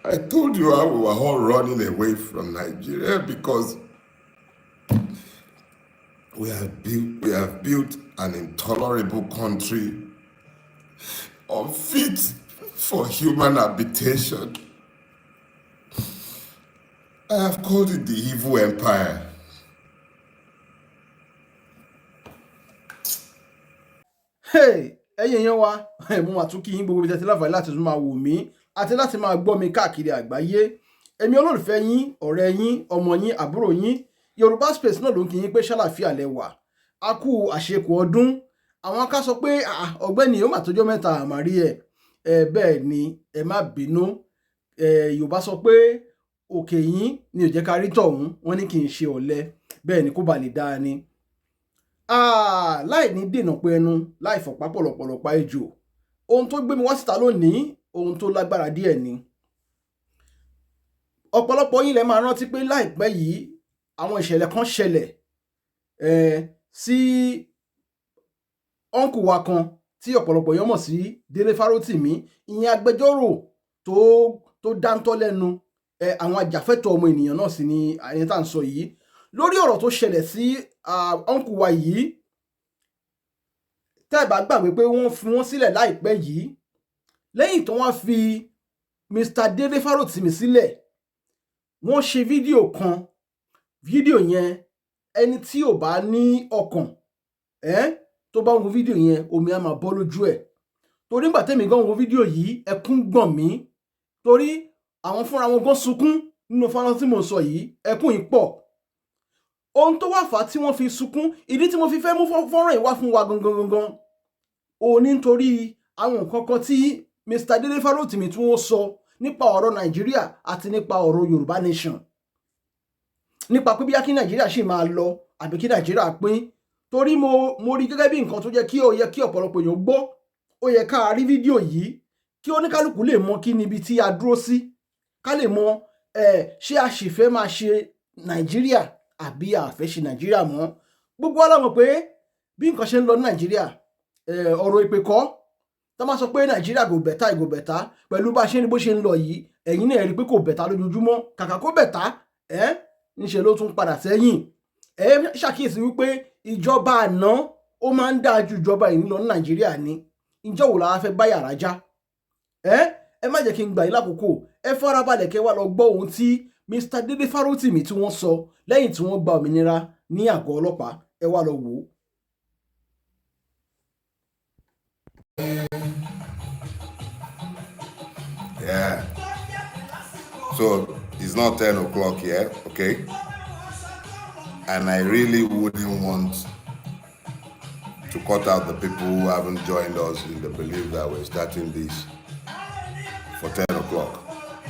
I told you how we were all running away from Nigeria because we have built an intolerable country unfit for human habitation. I have called it the evil empire. Hey, ẹ̀yin èèyàn wa, mo máa tún kí yín gbogbo ibi tẹ́tí láǹfààní láti tún máa wò mí àti láti máa gbọ́ mi káàkiri àgbáyé. Èmi olólùfẹ́ yín, ọ̀rẹ́ yín, ọmọ yín, àbúrò yín, Yorùbá Space náà ló ń kí yín pé ṣàlàáfíà lẹ wà. A kú àṣekù ọdún. Àwọn ká sọ pé ọ̀gbẹ́ni ó mà tójọ́ mẹ́ta àmàrí ẹ̀. Bẹ́ẹ̀ ni ẹ má bínú. Yorùbá sọ pé òkè yín ni ò jẹ́ ká rí tọ̀hún, wọ́n ní kì í ṣe ọ̀lẹ. Bẹ́ẹ̀ ni kó ba lè dáa ni. Láì ní dènà pé ẹnu láì fọ̀pá pọ̀lọ̀pọ̀lọ̀ pa ejò, ohun tó gbé mi wá síta lónìí ohun tó lágbára díẹ̀ ni. Ọ̀pọ̀lọpọ̀ yín lẹ máa rántí pé láìpẹ́ yìí àwọn ìṣẹ̀lẹ̀ kan ṣẹlẹ̀ sí ọ́nkù wa kan tí ọ̀pọ̀lọpọ̀ yín mọ̀ sí Dele Farotimi, ìyẹn agbẹjọ́rò tó dáńtọ́ lẹ́nu, àwọn ajàfẹ́tọ̀ọ́ ọmọ ènìyàn náà sì ni ẹni tá à ń sọ yìí. Lórí ọ̀rọ̀ tó ṣẹlẹ̀ sí ọ́nkù wa yìí, tẹ́ ẹ bá gbàgbé pé wọ́n fi wọ́n sílẹ̀ láìpẹ́ yìí lẹ́yìn tó wọ́n fi Mr. Dele Farotimi sílẹ̀, wọ́n ṣe fídíò kan. Fídíò yẹn ẹni tí ò bá ní ọkàn tó bá wo fídíò yẹn omi á máa bọ́ lójú ẹ̀. Torí nígbà tẹ́mi gan wo fídíò yìí ẹkún gbọ̀n mí, torí àwọn fúnra wọn gan sunkún nínú fọ́nrán tí mo sọ yìí, ẹkún yìí pọ̀. Ohun tó wà fà tí wọ́n fi sunkún, ìdí tí mo fi fẹ́ mú fọ́nrán yìí wá fún wa gangan òun ní nítorí àwọn nǹkan kan tí Mr. Dele Farotimi tí wọ́n sọ nípa ọ̀rọ̀ Nàìjíríà àti nípa ọ̀rọ̀ Yorùbá nation, nípa pé bíyá kí Nàìjíríà ṣì máa lọ àbí kí Nàìjíríà pín. Torí mo rí gẹ́gẹ́ bí nǹkan tó jẹ́ kí ó yẹ kí ọ̀pọ̀lọpọ̀ èèyàn gbọ́. Ó yẹ ká rí fídíò yìí kí oníkálukú lè mọ kí níbi tí a dúró sí, ká lè mọ ṣé a sì fẹ́ máa ṣe Nàìjíríà àbí a fẹ́ ṣe Nàìjíríà mọ́. Gbogbo wa la mọ̀ pé bí nǹkan ṣe ń lọ ní Nàìjíríà, ọ̀rọ̀ ìpè kọ́. Tá máa sọ pé Nàìjíríà kò bẹ̀tà pẹ̀lú bá ṣe ní bó ṣe ń lọ yìí, ẹ̀yin náà rí pé kò bẹ̀tà lójoojúmọ́. Kàkà kó bẹ̀tà níṣẹ́ ló tún padà sẹ́yìn. Ṣàkíyèsí wípé ìjọba àná ó máa ń dáa ju ìjọba yìí lọ ní Nàìjíríà ni. Ìjọ wo la fẹ́ bá yàrá já? Ẹ má jẹ́ kí n gbà yín lákòókò. Ẹ farabalẹ̀ kẹ́ wá lọ gbọ́ ohun tí Mr. Dele Farotimi tí wọ́n sọ lẹ́yìn tí wọ́n gba òmìnira ní àgọ́ ọlọ́pàá. Ẹ wá lọ wò ó. Yeah. So it's not 10 o'clock yet, okay? And I really wouldn't want to cut out the people who haven't joined us in the belief that we're starting this for 10 o'clock.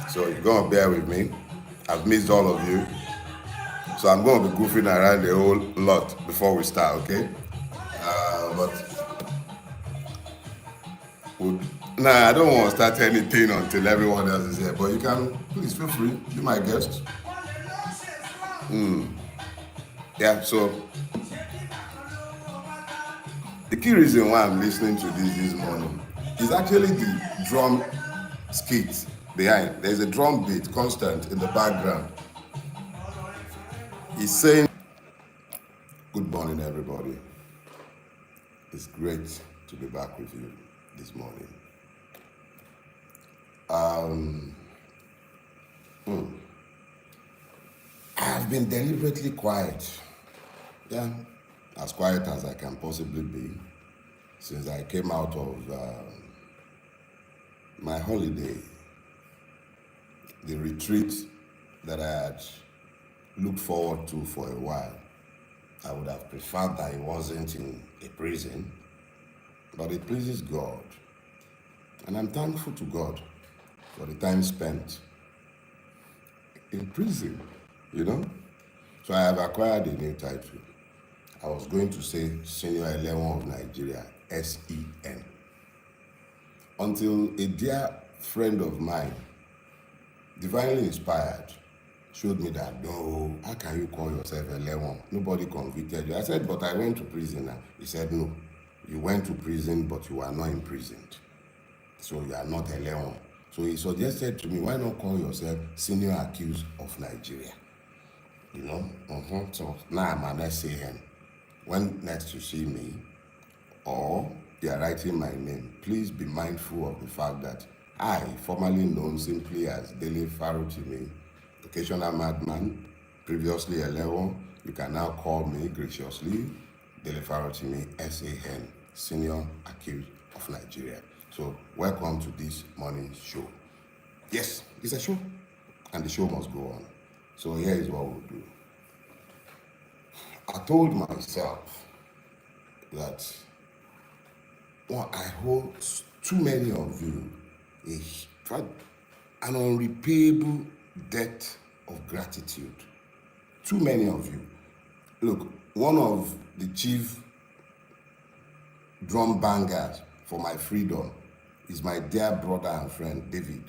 So you're going to bear with me. I've missed all of you. So I'm going to be goofing around a whole lot before we start, okay? I don't want to start anything until everyone else is here. But you can, please feel free, be my guest. Yeah, so the key reason why I'm listening to this morning is actually the drum skit behind. There's a drum beat constant in the background. He's saying, good morning, everybody. It's great to be back with you this morning. I've been deliberately quiet. Yeah, as quiet as I can possibly be since I came out of my holiday, the retreat that I had looked forward to for a while. I would have preferred that it wasn't in a prison, but it pleases God. And I'm thankful to God for the time spent in prison, you know? So I have acquired a new title. I was going to say Senior Eleven of Nigeria, SEN. Until a dear friend of mine, divinely inspired, showed me that, no, how can you call yourself 11? Nobody convicted you. I said, but I went to prison. He said, no, you went to prison, but you are not imprisoned. So you are not 11. So he suggested to me, why not call yourself senior accused of Nigeria? You know? So now I'm an SAN. When next you see me, or they are writing my name, please be mindful of the fact that I, formerly known simply as Dele Farotimi, occasional madman, previously a level, you can now call me graciously Dele Farotimi, SAN, senior accused of Nigeria. So welcome to this morning show. Yes, it's a show, and the show must go on. So here is what we'll do. I told myself that I hold too many of you an unrepayable debt of gratitude. Too many of you. Look, one of the chief drum bangers for my freedom is my dear brother and friend, David.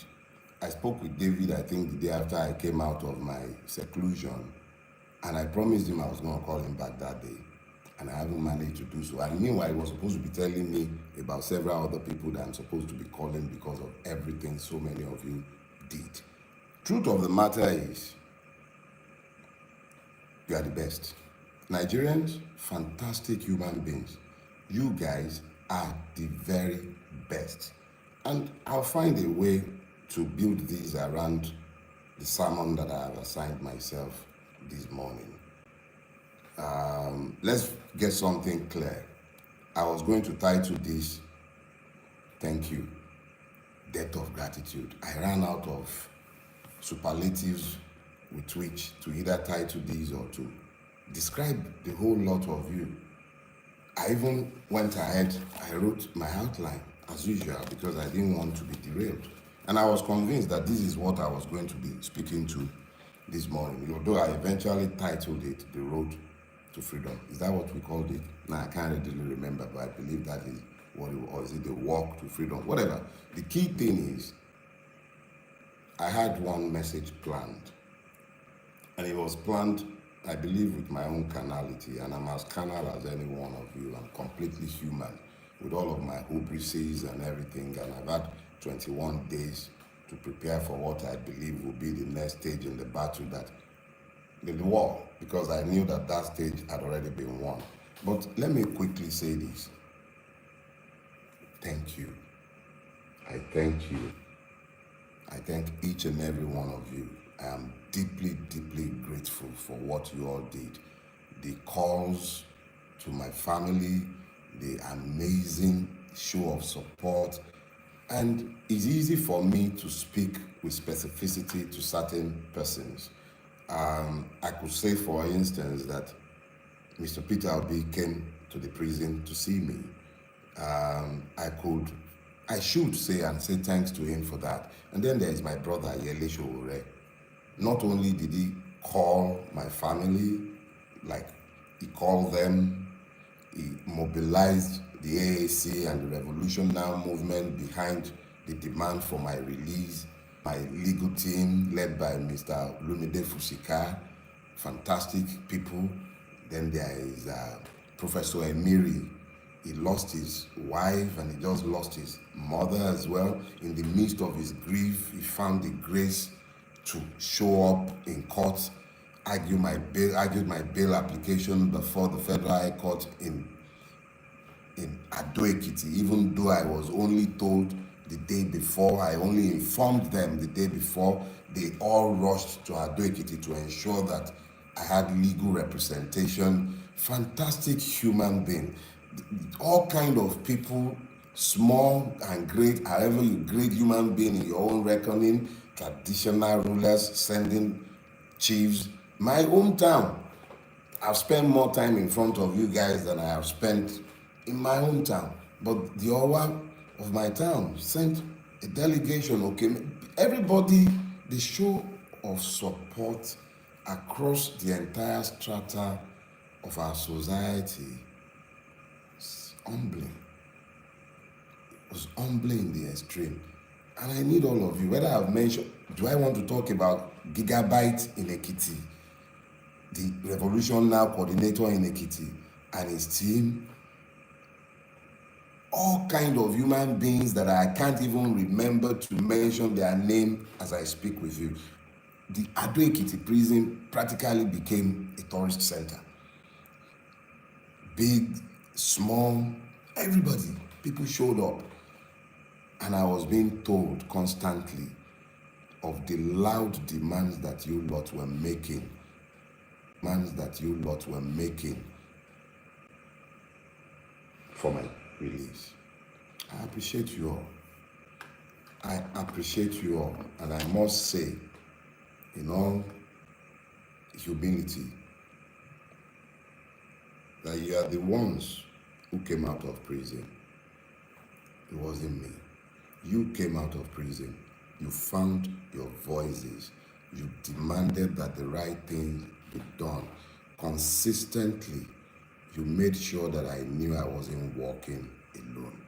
I spoke with David, I think, the day after I came out of my seclusion, and I promised him I was going to call him back that day, and I haven't managed to do so. And meanwhile, he was supposed to be telling me about several other people that I'm supposed to be calling because of everything so many of you did. Truth of the matter is, you are the best. Nigerians, fantastic human beings. You guys are the very best. And I'll find a way to build these around the sermon that I have assigned myself this morning. Let's get something clear. I was going to title this, Thank You, Debt of Gratitude. I ran out of superlatives with which to either title these or to describe the whole lot of you. I even went ahead, I wrote my outline as usual because I didn't want to be derailed. And I was convinced that this is what I was going to be speaking to this morning, although I eventually titled it The Road to Freedom. Is that what we called it? Now, I can't really remember, but I believe that is what it was. Or is it The Walk to Freedom? Whatever. The key thing is, I had one message planned. And it was planned, I believe, with my own carnality. And I'm as carnal as any one of you. I'm completely human with all of my hybrises and everything. And I've had 21 days to prepare for what I believe will be the next stage in the battle, that the war, because I knew that that stage had already been won. But let me quickly say this. Thank you. I thank you. I thank each and every one of you. I am deeply, deeply grateful for what you all did. The calls to my family, the amazing show of support. And it's easy for me to speak with specificity to certain persons. I could say, for instance, that Mr. Peter Obi came to the prison to see me. I should say and say thanks to him for that. And then there is my brother, Yele Showore. Not only did he call my family, like he called them, he mobilized the AAC and the Revolution Now movement behind the demand for my release. My legal team, led by Mr. Lumide Fusika, fantastic people. Then there is Professor Emiri. He lost his wife and he just lost his mother as well. In the midst of his grief, he found the grace to show up in court, argued my bail application before the Federal High Court in Ado Ekiti, even though I was only told the day before. I only informed them the day before. They all rushed to Ado Ekiti to ensure that I had legal representation. Fantastic human being. All kind of people, small and great, however you grade human being in your own reckoning, traditional rulers, sending chiefs. My hometown, I've spent more time in front of you guys than I have spent in my hometown. But the Owa of my town sent a delegation, okay? Everybody, the show of support across the entire strata of our society is humbling. It was humbling in the extreme. And I need all of you, whether I've mentioned, do I want to talk about Gigabyte in Ekiti, the Revolution Now coordinator in Ekiti, and his team, all kind of human beings that I can't even remember to mention their name as I speak with you. The Ado Ekiti prison practically became a tourist center. Big, small, everybody, people showed up. And I was being told constantly of the loud demands that you lot were making. For my release. I appreciate you all. And I must say, in all humility, that you are the ones who came out of prison. It wasn't me. You came out of prison. You found your voices. You demanded that the right thing be done. Consistently, you made sure that I knew I wasn't walking alone.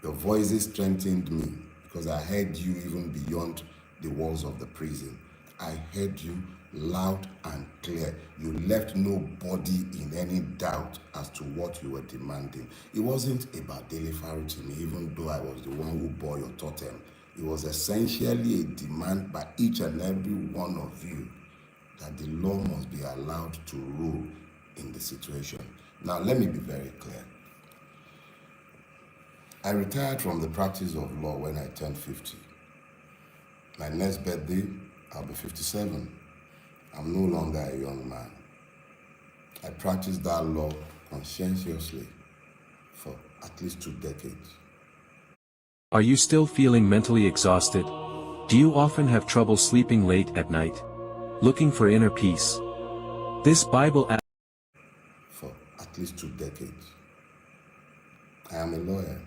Your voices strengthened me because I heard you even beyond the walls of the prison. I heard you loud and clear. You left nobody in any doubt as to what you were demanding. It wasn't about Dele Farotimi, even though I was the one who bore your totem. It was essentially a demand by each and every one of you that the law must be allowed to rule in the situation. Now, let me be very clear. I retired from the practice of law when I turned 50. My next birthday, I'll be 57. I'm no longer a young man. I practiced that law conscientiously for at least 2 decades. Are you still feeling mentally exhausted? Do you often have trouble sleeping late at night? Looking for inner peace? This Bible app for at least 2 decades. I am a lawyer,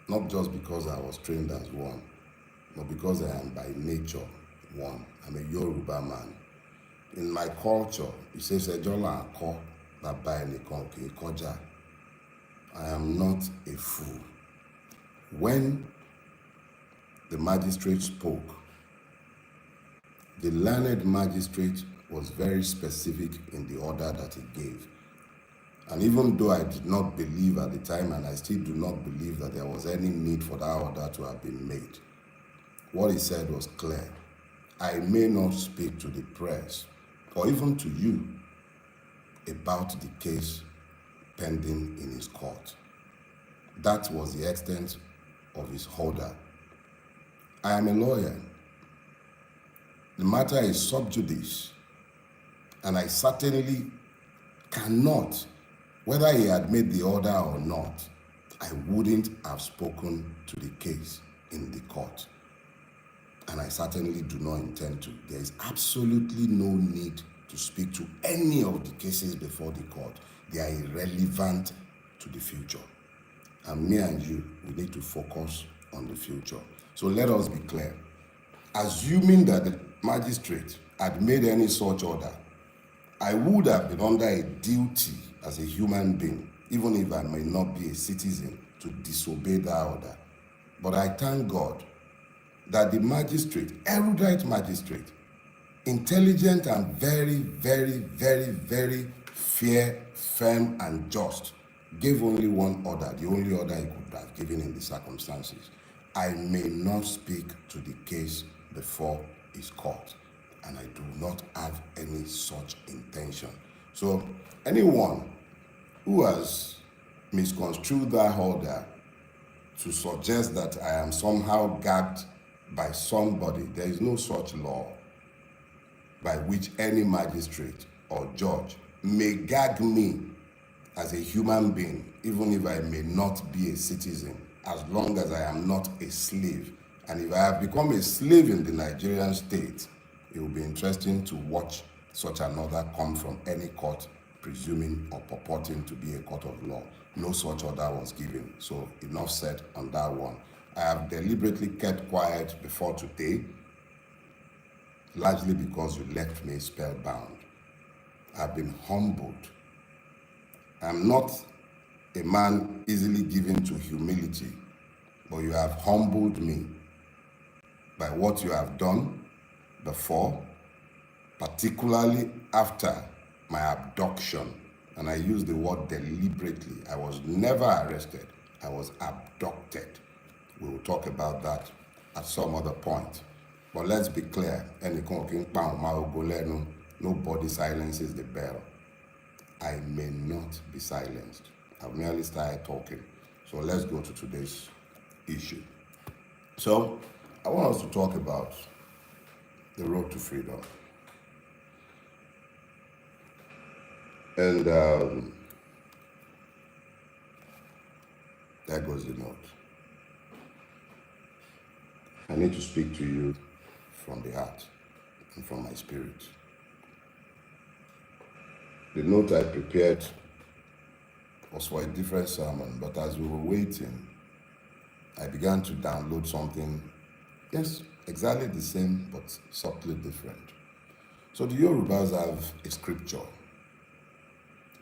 not just because I was trained as one, but because I am by nature one. I'm a Yoruba man. In my culture, it says Ejola Ako Baba Enikonke Koja. I am not a fool. When the magistrate spoke, the learned magistrate was very specific in the order that he gave. And even though I did not believe at the time, and I still do not believe that there was any need for that order to have been made, what he said was clear. I may not speak to the press or even to you about the case pending in his court. That was the extent of his order. I am a lawyer. The matter is sub judice, and I certainly cannot, whether he had made the order or not, I wouldn't have spoken to the case in the court. And I certainly do not intend to. There is absolutely no need to speak to any of the cases before the court. They are irrelevant to the future. And me and you, we need to focus on the future. So let us be clear. Assuming that the magistrate had made any such order, I would have been under a duty as a human being, even if I may not be a citizen, to disobey that order. But I thank God that the magistrate, erudite magistrate, intelligent and very, very, very, very fair, firm and just, gave only one order, the only order he could have given in the circumstances. I may not speak to the case before his court, and I do not have any such intention. So anyone who has misconstrued that order to suggest that I am somehow gagged by somebody, there is no such law by which any magistrate or judge may gag me as a human being, even if I may not be a citizen, as long as I am not a slave. And if I have become a slave in the Nigerian state, it will be interesting to watch such an order come from any court, presuming or purporting to be a court of law. No such order was given. So enough said on that one. I have deliberately kept quiet before today, largely because you left me spellbound. I've been humbled. I'm not a man easily given to humility, but you have humbled me by what you have done before, particularly after my abduction. And I use the word deliberately. I was never arrested. I was abducted. We will talk about that at some other point. But let's be clear, nobody silences the bell. I may not be silenced. I've merely started talking. So let's go to today's issue. So I want us to talk about the road to freedom. And there goes the note. I need to speak to you from the heart and from my spirit. The note I prepared was for a different sermon, but as we were waiting, I began to download something, yes, exactly the same, but subtly different. So the Yorubas have a scripture,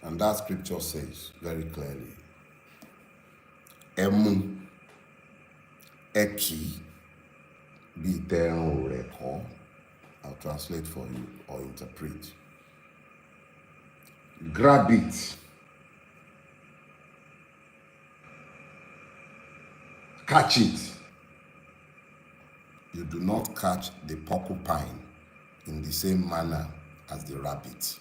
and that scripture says very clearly, Emu, Eki, Biteran Reko. I'll translate for you or interpret. Grab it. Catch it. You do not catch the porcupine in the same manner as the rabbit.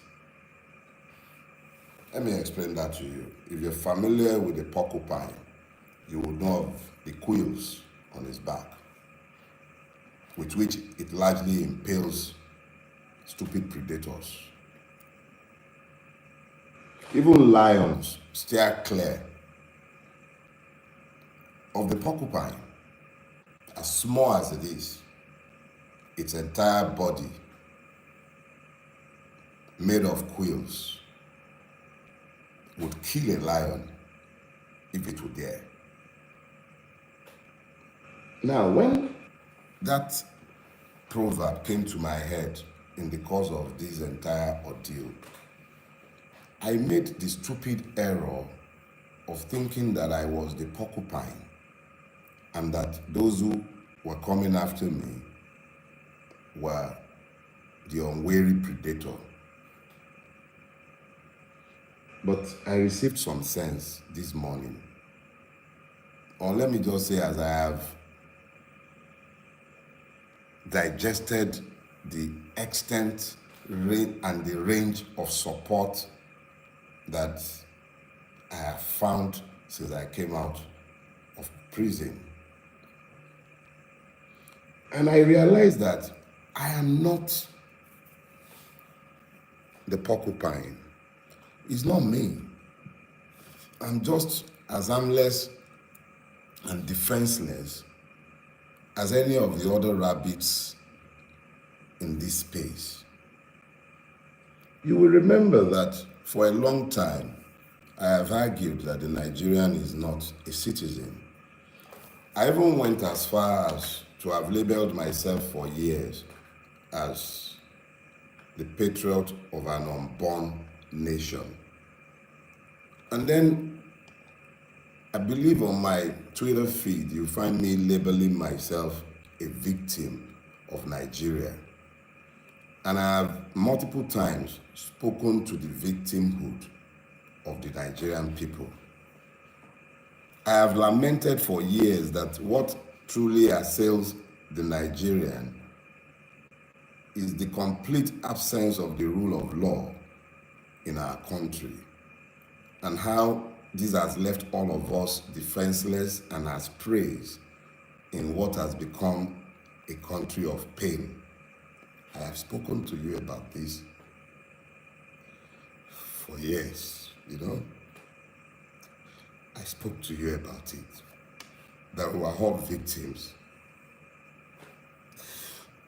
Let me explain that to you. If you're familiar with the porcupine, you will know of the quills on its back, with which it largely impales stupid predators. Even lions steer clear of the porcupine. As small as it is, its entire body made of quills would kill a lion if it would dare. Now, when that proverb came to my head in the course of this entire ordeal, I made the stupid error of thinking that I was the porcupine and that those who were coming after me were the unwary predator. But I received some sense this morning. Or let me just say, as I have digested the extent and the range of support that I have found since I came out of prison. And I realized that I am not the porcupine. It's not me. I'm just as harmless and defenseless as any of the other rabbits in this space. You will remember that for a long time, I have argued that the Nigerian is not a citizen. I even went as far as to have labeled myself for years as the patriot of an unborn nation. And then I believe on my Twitter feed, you find me labeling myself a victim of Nigeria. And I have multiple times spoken to the victimhood of the Nigerian people. I have lamented for years that what truly assails the Nigerian is the complete absence of the rule of law in our country, and how this has left all of us defenseless and as praise in what has become a country of pain. I have spoken to you about this for years, I spoke to you about it, that we are all victims,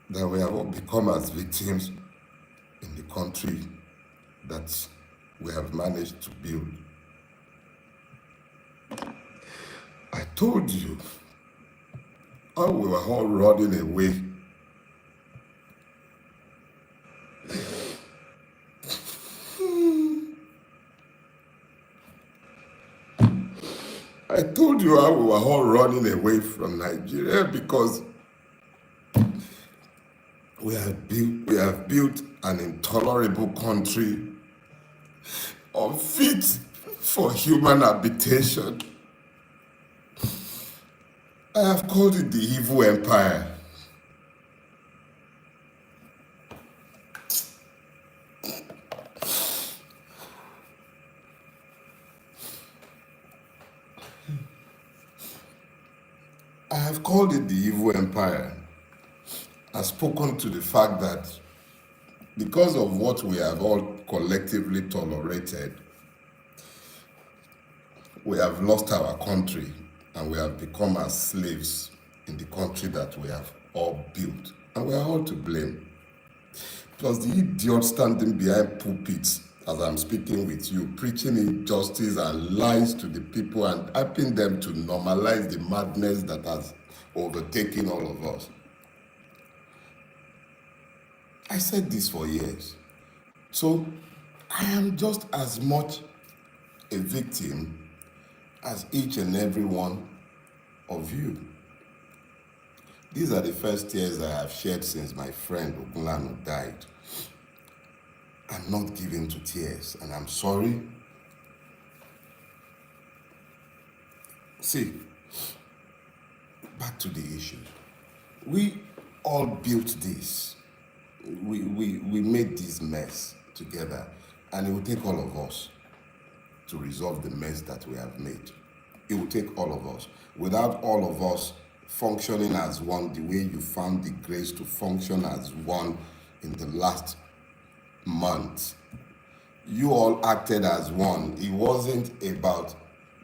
that we have all become as victims in the country that we have managed to build. I told you how we were all running away. I told you how we were all running away from Nigeria because we have built an intolerable country unfit for human habitation. I have called it the evil empire. I have called it the evil empire. I've spoken to the fact that because of what we have all collectively tolerated, we have lost our country and we have become as slaves in the country that we have all built. And we are all to blame. It was the idiot standing behind pulpits as I'm speaking with you, preaching injustice and lies to the people and helping them to normalize the madness that has overtaken all of us. I said this for years. So I am just as much a victim as each and every one of you. These are the first tears I have shed since my friend Ogunlanu died. I'm not given to tears, and I'm sorry. See, back to the issue. We all built this. We made this mess together, and it will take all of us to resolve the mess that we have made. It will take all of us. Without all of us functioning as one, the way you found the grace to function as one in the last month, you all acted as one. It wasn't about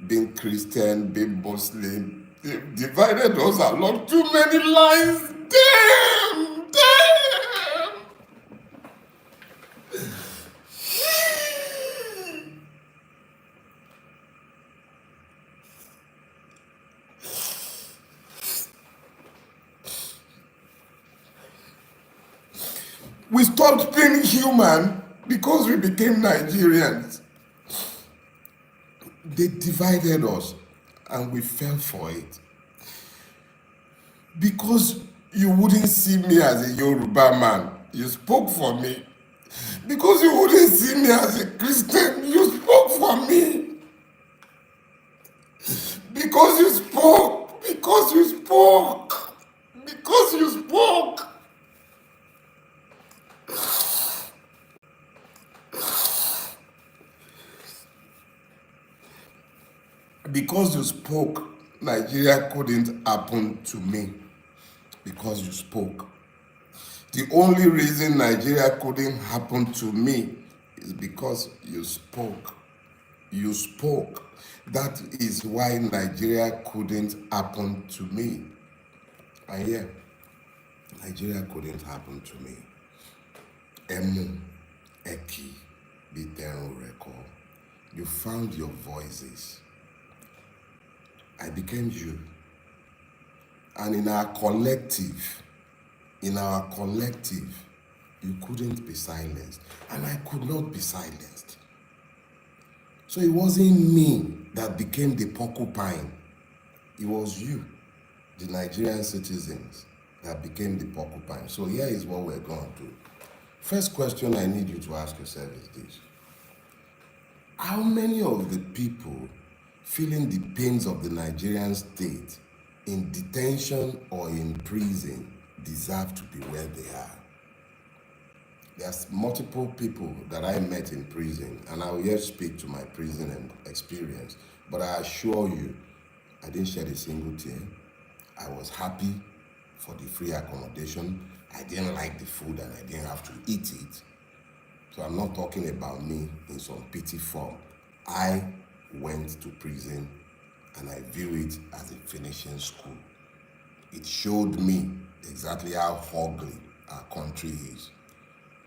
being Christian, being Muslim. They divided us along too many lines. Damn! We stopped being human because we became Nigerians. They divided us and we fell for it. Because you wouldn't see me as a Yoruba man, you spoke for me. Because you wouldn't see me as a Christian, you spoke for me. Because you spoke. Because you spoke. Because you spoke. Because you spoke, Nigeria couldn't happen to me. Because you spoke. The only reason Nigeria couldn't happen to me is because you spoke. You spoke. That is why Nigeria couldn't happen to me. And yeah, Nigeria couldn't happen to me. Emu, Eki, Biterun Reko. You found your voices. I became you. And in our collective, you couldn't be silenced. And I could not be silenced. So it wasn't me that became the porcupine. It was you, the Nigerian citizens, that became the porcupine. So here is what we're going to do. First question I need you to ask yourself is this. How many of the people feeling the pains of the Nigerian state in detention or in prison deserve to be where they are? There's multiple people that I met in prison, and I will yet speak to my prison experience. But I assure you, I didn't shed a single tear. I was happy for the free accommodation. I didn't like the food and I didn't have to eat it. So I'm not talking about me in some pity form. I went to prison and I view it as a finishing school. It showed me exactly how ugly our country is.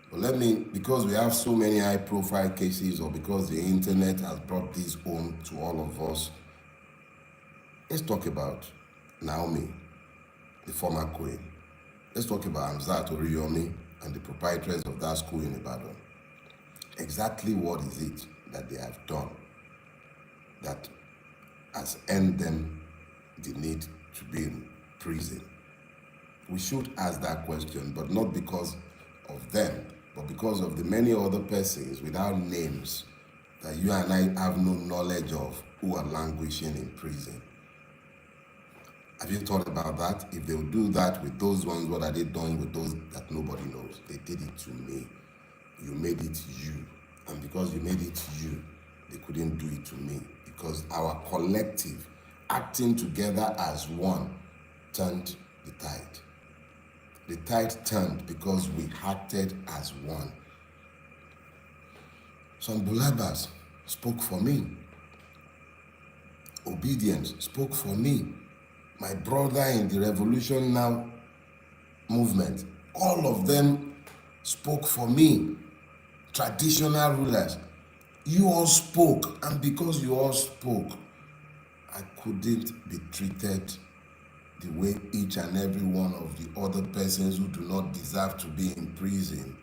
But because we have so many high profile cases, or because the internet has brought this home to all of us, let's talk about Naomi, the former queen. Let's talk about Hamzat Oriyomi and the proprietors of that school in Ibadan. Exactly what is it that they have done that has earned them the need to be in prison? We should ask that question, but not because of them, but because of the many other persons without names that you and I have no knowledge of who are languishing in prison. Have you thought about that? If they would do that with those ones, what are they doing with those that nobody knows? They did it to me. You made it you. And because you made it you, they couldn't do it to me. Because our collective acting together as one turned the tide. The tide turned because we acted as one. Some Bulabas spoke for me. Obedience spoke for me. My brother in the Revolution Now movement, all of them spoke for me. Traditional rulers, you all spoke, and because you all spoke, I couldn't be treated the way each and every one of the other persons who do not deserve to be in prison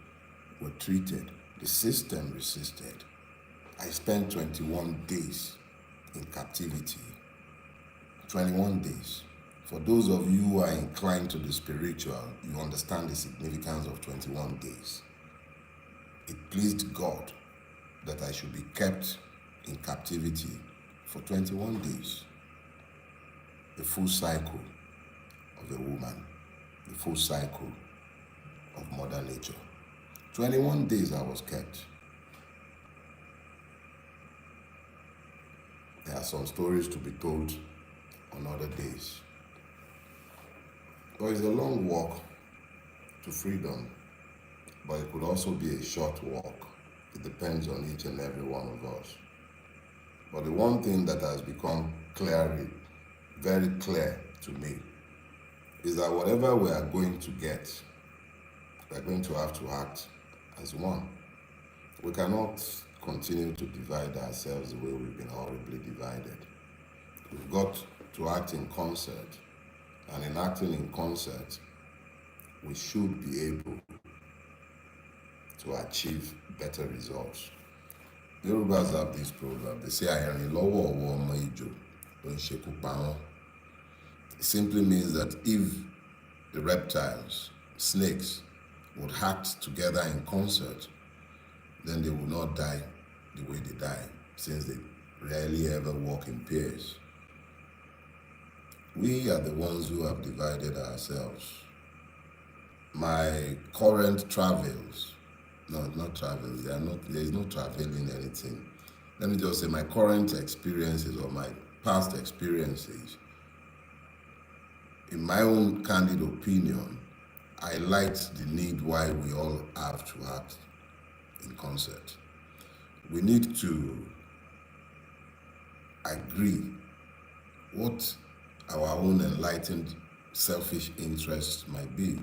were treated. The system resisted. I spent 21 days in captivity. 21 days. For those of you who are inclined to the spiritual, you understand the significance of 21 days. It pleased God that I should be kept in captivity for 21 days. The full cycle of a woman, the full cycle of Mother Nature. 21 days I was kept. There are some stories to be told on other days. But it's a long walk to freedom, but it could also be a short walk. It depends on each and every one of us. But the one thing that has become very clear to me, is that whatever we are going to get, we are going to have to act as one. We cannot continue to divide ourselves the way we've been horribly divided. We've got to act in concert, and in acting in concert, we should be able to achieve better results. Yorubas have this proverb, they say, "Àìrìn lọ́wọ́ ọwọ́ ọmọ ejò ló ń ṣekú pa wọ́n." It simply means that if the reptiles, snakes, would act together in concert, then they would not die the way they die, since they rarely ever walk in pairs. We are the ones who have divided ourselves. My current travels, not travels, there is no traveling anything. Let me just say my current experiences or my past experiences, in my own candid opinion, highlight the need why we all have to act in concert. We need to agree what our own enlightened selfish interests might be.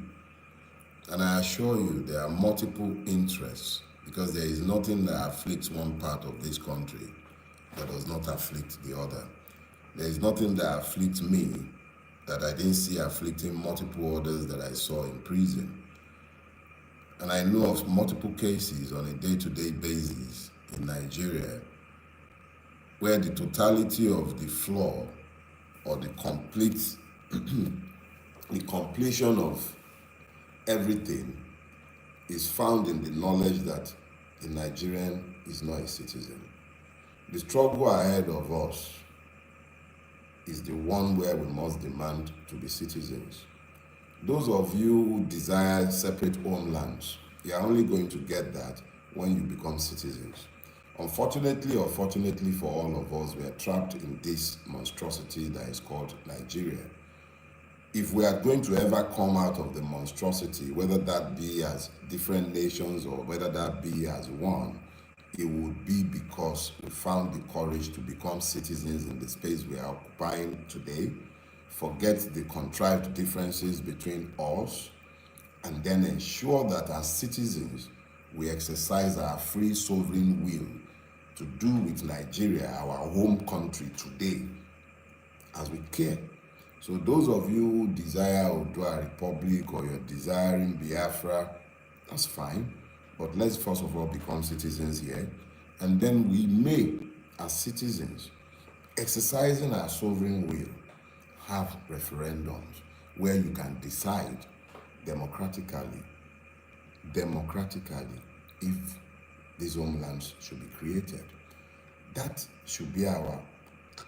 And I assure you, there are multiple interests, because there is nothing that afflicts one part of this country that does not afflict the other. There is nothing that afflicts me that I didn't see afflicting multiple others that I saw in prison. And I know of multiple cases on a day-to-day basis in Nigeria where the totality of the flaw or the completion of everything is found in the knowledge that a Nigerian is not a citizen. The struggle ahead of us is the one where we must demand to be citizens. Those of you who desire separate homelands, you are only going to get that when you become citizens. Unfortunately or fortunately for all of us, we are trapped in this monstrosity that is called Nigeria. If we are going to ever come out of the monstrosity, whether that be as different nations or whether that be as one, it would be because we found the courage to become citizens in the space we are occupying today, forget the contrived differences between us, and then ensure that as citizens, we exercise our free sovereign will to do with Nigeria, our home country today, as we care. So those of you who desire Oodua Republic or you're desiring Biafra, that's fine. But let's first of all become citizens here. And then we may, as citizens, exercising our sovereign will, have referendums where you can decide democratically, if these homelands should be created. That should be our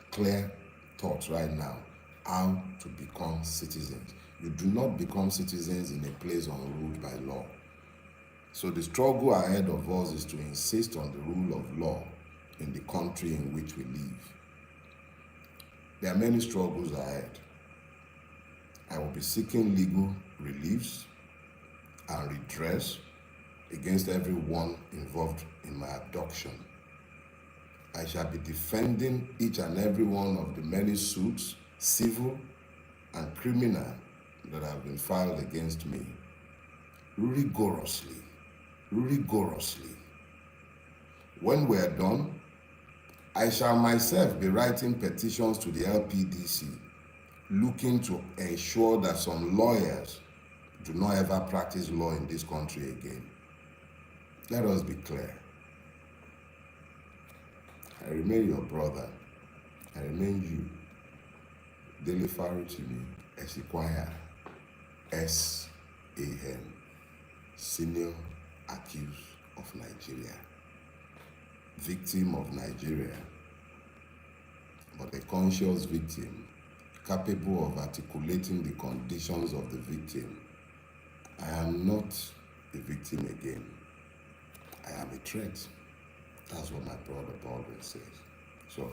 clear thoughts right now. how to become citizens. You do not become citizens in a place unruled by law. So the struggle ahead of us is to insist on the rule of law in the country in which we live. There are many struggles ahead. I will be seeking legal reliefs and redress against everyone involved in my abduction. I shall be defending each and every one of the many suits, civil and criminal, that have been filed against me rigorously. When we are done, I shall myself be writing petitions to the LPDC, looking to ensure that some lawyers do not ever practice law in this country again. Let us be clear. I remain your brother. I remain you, Dele Farotimi, Esquire, S.A.N., senior accused of Nigeria, victim of Nigeria, but a conscious victim, capable of articulating the conditions of the victim. I am not a victim again. I am a threat. That's what my brother Baldwin says. So,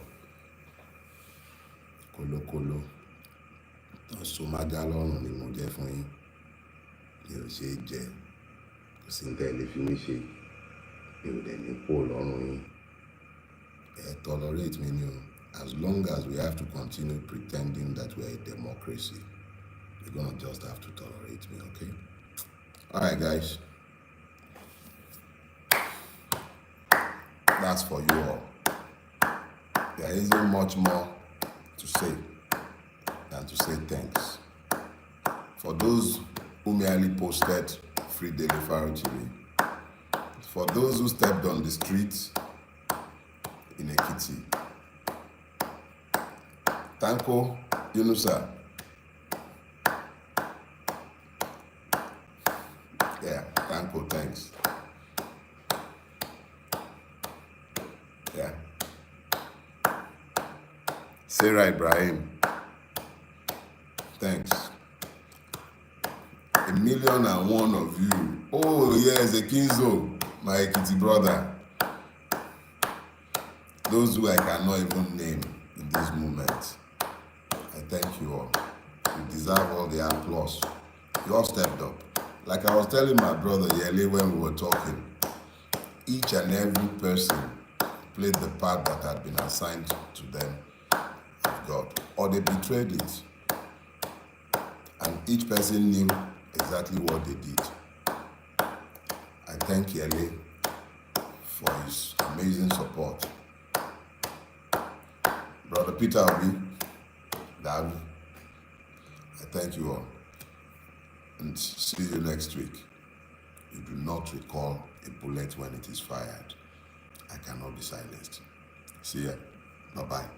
kolo, so magalon ni mo jẹ fún yín. Mi ò ṣe jẹ, kò sí ntẹ́ lè fi mí ṣe. Mi ò dẹ̀ ní kó lọ́rùn yín. Tolerate me ni o. As long as we have to continue pretending that we're a democracy, you're gonna just have to tolerate me, okay? All right, guys. That's for you all. There isn't much more to say than to say thanks. For those who merely posted free Dele Farotimi, for those who stepped on the streets in Ekiti, Tanko Yunusa. Yeah, Tanko, thanks. Yeah. Sarah Ibrahim, thanks. 1,000,001 of you. Oh, yes, Ekinzo, my Ekiti brother. Those who I cannot even name in this moment. I thank you all. You deserve all the applause. You all stepped up. Like I was telling my brother Yele when we were talking, each and every person played the part that had been assigned to them of God, or they betrayed it. And each person knew exactly what they did. I thank Yele for his amazing support. Brother Peter Obi, Dad, I thank you all. And see you next week. You do not recall a bullet when it is fired. I cannot be silenced. See ya. Bye-bye.